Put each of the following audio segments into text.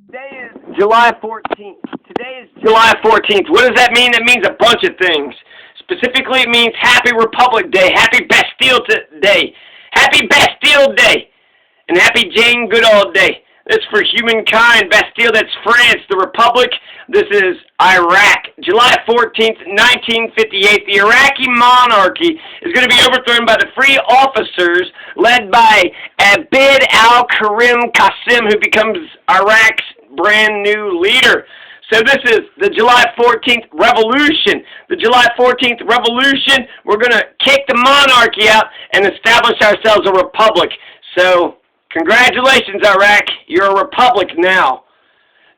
Today is July 14th. Today is July 14th. What does that mean? That means a bunch of things. Specifically, it means Happy Republic Day, Happy Bastille Day, Happy Bastille Day, and Happy Jane Goodall Day. That's for Humankind. Bastille, that's France. The Republic, this is Iraq. July 14th, 1958, the Iraqi monarchy is going to be overthrown by the free officers led by Abd al-Karim Qasim, who becomes Iraq's brand new leader. So this is the July 14th Revolution. The July 14th Revolution, we're going to kick the monarchy out and establish ourselves a republic. So congratulations, Iraq. You're a republic now.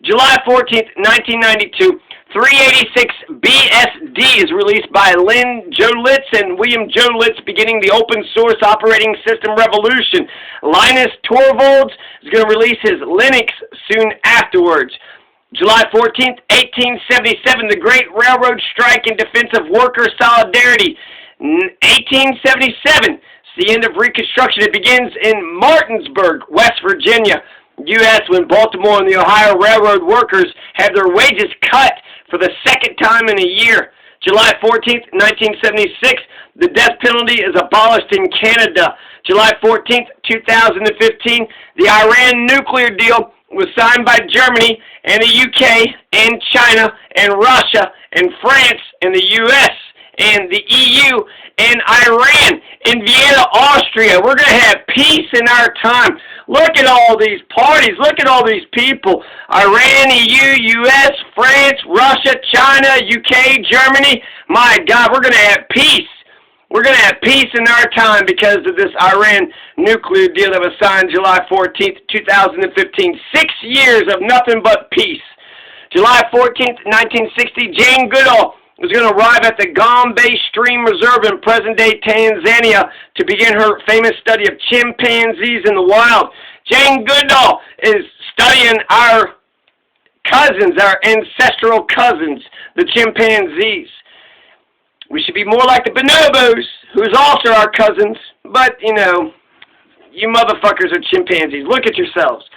July 14th, 1992, 386 BSD is released by Lynn Jolitz and William Jolitz, beginning the open source operating system revolution. Linus Torvalds is going to release his Linux soon afterwards. July 14th, 1877, the Great Railroad Strike in defense of worker solidarity. 1877, it's the end of Reconstruction. It begins in Martinsburg, West Virginia, U.S., when Baltimore and the Ohio Railroad workers have their wages cut for the second time in a year. July 14th, 1976, the death penalty is abolished in Canada. July 14th, 2015, the Iran nuclear deal was signed by Germany and the UK and China and Russia and France and the US and the EU and Iran and Vienna, Austria. We're going to have peace in our time. Look at all these parties. Look at all these people. Iran, EU, US, France, Russia, China, UK, Germany. My God, we're going to have peace. We're going to have peace in our time because of this Iran nuclear deal that was signed July 14th, 2015. 6 years of nothing but peace. July 14th, 1960, Jane Goodall was going to arrive at the Gombe Stream Reserve in present-day Tanzania to begin her famous study of chimpanzees in the wild. Jane Goodall is studying our cousins, our ancestral cousins, the chimpanzees. We should be more like the bonobos, who's also our cousins, but, you know, you motherfuckers are chimpanzees. Look at yourselves.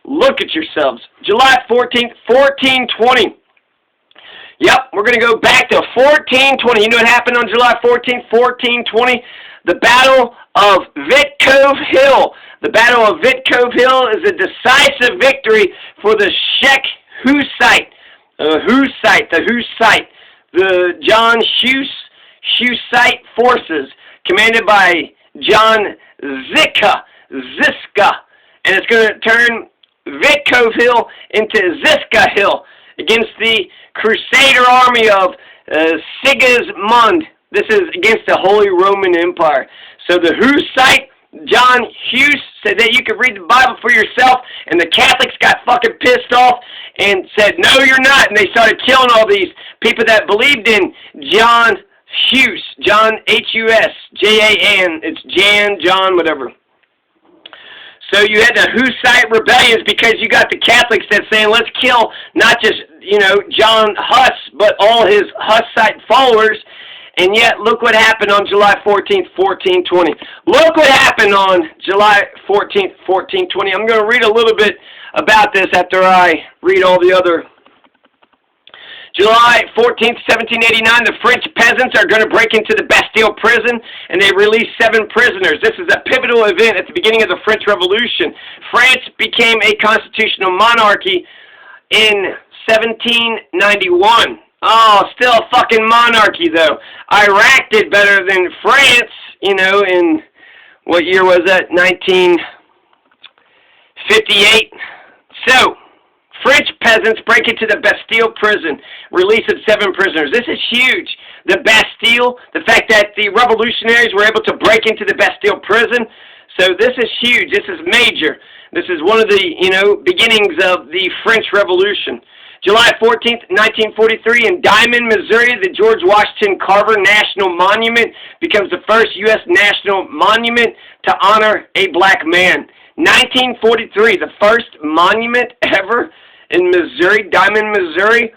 Look at yourselves. July 14th, 1420. Yep, we're going to go back to 1420. You know what happened on July 14th, 1420? The Battle of Vítkov Hill. The Battle of Vítkov Hill is a decisive victory for the Czech Hussite. The Jan Žižka forces, commanded by Jan Žižka, and it's going to turn Vítkov Hill into Žižka Hill against the Crusader army of Sigismund. This is against the Holy Roman Empire. So the Hussite, John Hughes, said that you could read the Bible for yourself, and the Catholics got fucking pissed off and said, no, you're not, and they started killing all these people that believed in John Hughes, John H-U-S, J-A-N, it's Jan, John, whatever. So you had the Hussite rebellions because you got the Catholics that saying, let's kill not just, you know, John Huss, but all his Hussite followers. And yet, look what happened on July 14th, 1420. Look what happened on July 14th, 1420. I'm going to read a little bit about this after I read all the other. July 14th, 1789, the French peasants are going to break into the Bastille prison, and they release 7 prisoners. This is a pivotal event at the beginning of the French Revolution. France became a constitutional monarchy in 1791. Oh, still a fucking monarchy, though. Iraq did better than France, you know, in, what year was that? 1958. So, French peasants break into the Bastille prison, release of 7 prisoners. This is huge. The Bastille, the fact that the revolutionaries were able to break into the Bastille prison. So this is huge. This is major. This is one of the, you know, beginnings of the French Revolution. July 14th, 1943, in Diamond, Missouri, the George Washington Carver National Monument becomes the first U.S. national monument to honor a black man. 1943, the first monument ever in Missouri, Diamond, Missouri,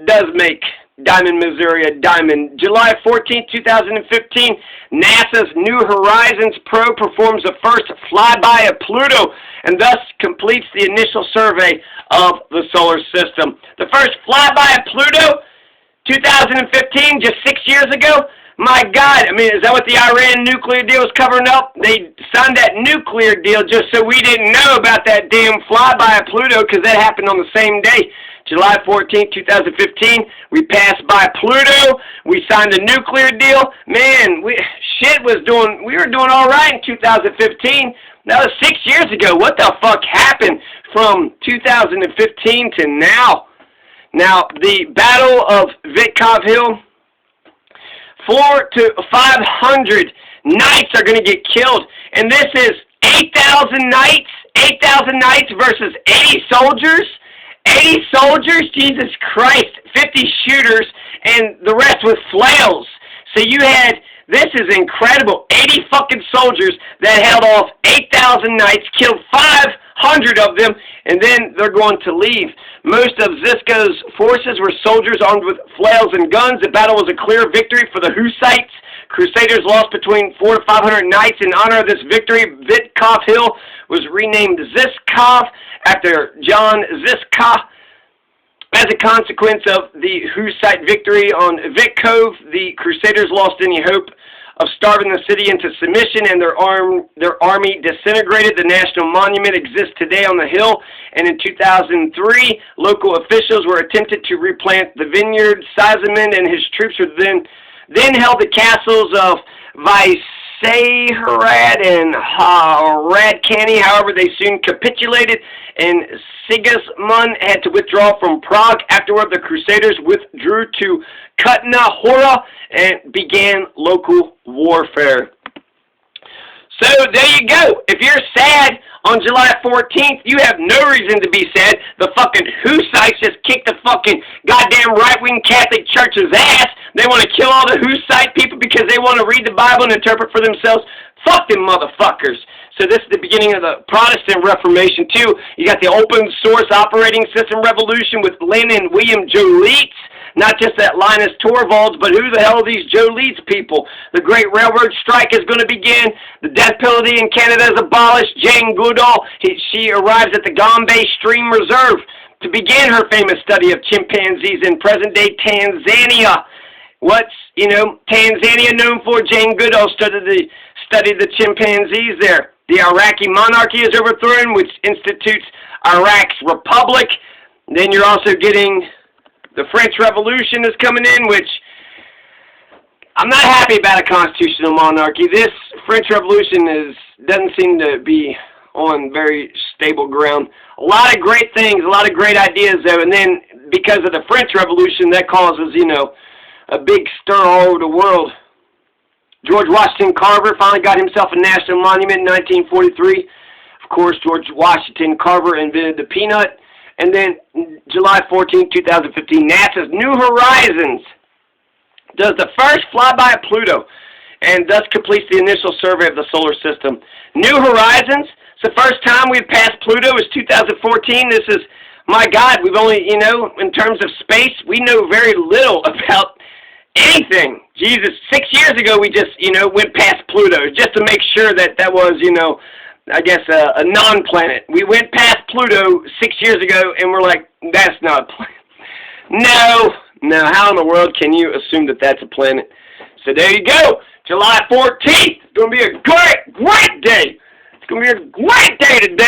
does make Diamond, Missouri, a diamond. July 14, 2015, NASA's New Horizons probe performs the first flyby of Pluto and thus completes the initial survey of the solar system. The first flyby of Pluto, 2015, just 6 years ago. My God, I mean, is that what the Iran nuclear deal was covering up? They signed that nuclear deal just so we didn't know about that damn flyby of Pluto, because that happened on the same day. July 14, 2015, we passed by Pluto. We signed a nuclear deal. Man, we were doing all right in 2015. That was 6 years ago. What the fuck happened from 2015 to now? Now, the Battle of Vítkov Hill, 400 to 500 knights are going to get killed. And this is 8,000 knights. 8,000 knights versus 80 soldiers. 80 soldiers? Jesus Christ. 50 shooters and the rest with flails. So you had, this is incredible, 80 fucking soldiers that held off 8,000 knights, killed 500 of them, and then they're going to leave. Most of Žižka's forces were soldiers armed with flails and guns. The battle was a clear victory for the Hussites. Crusaders lost between 400 to 500 knights. In honor of this victory, Vítkov Hill was renamed Žižkov after Jan Žižka. As a consequence of the Hussite victory on Vítkov, the Crusaders lost any hope of starving the city into submission, and their army disintegrated. The national monument exists today on the hill, and in 2003, local officials were attempted to replant the vineyard. Sigismund and his troops were then held the castles of Bastille and Radkany. However, they soon capitulated, and Sigismund had to withdraw from Prague. Afterward, the Crusaders withdrew to Kutna Hora and began local warfare. So there you go. If you're sad on July 14th, you have no reason to be sad. The fucking Hussites just kicked the fucking goddamn right-wing Catholic Church's ass. They want to kill all the Hussite people because they want to read the Bible and interpret for themselves. Fuck them motherfuckers. So this is the beginning of the Protestant Reformation, too. You got the open source operating system revolution with Lynn and William Joliets. Not just that Linus Torvalds, but who the hell are these Joliets people? The Great Railroad Strike is going to begin. The death penalty in Canada is abolished. Jane Goodall, she arrives at the Gombe Stream Reserve to begin her famous study of chimpanzees in present-day Tanzania. What's, Tanzania known for? Jane Goodall studied the chimpanzees there. The Iraqi monarchy is overthrown, which institutes Iraq's republic. Then you're also getting the French Revolution is coming in, which I'm not happy about a constitutional monarchy. This French Revolution doesn't seem to be on very stable ground. A lot of great things, a lot of great ideas, though, and then because of the French Revolution, that causes, a big stir all over the world. George Washington Carver finally got himself a national monument in 1943. Of course, George Washington Carver invented the peanut. And then July 14, 2015, NASA's New Horizons does the first flyby of Pluto and thus completes the initial survey of the solar system. New Horizons, it's the first time we've passed Pluto, is 2014. This is, my God, we've only, in terms of space, we know very little about anything. Jesus, 6 years ago we just, went past Pluto just to make sure that was, I guess, a non-planet. We went past Pluto 6 years ago, and we're like, that's not a planet. No, how in the world can you assume that that's a planet? So there you go. July 14th. It's going to be a great day. It's going to be a great day today.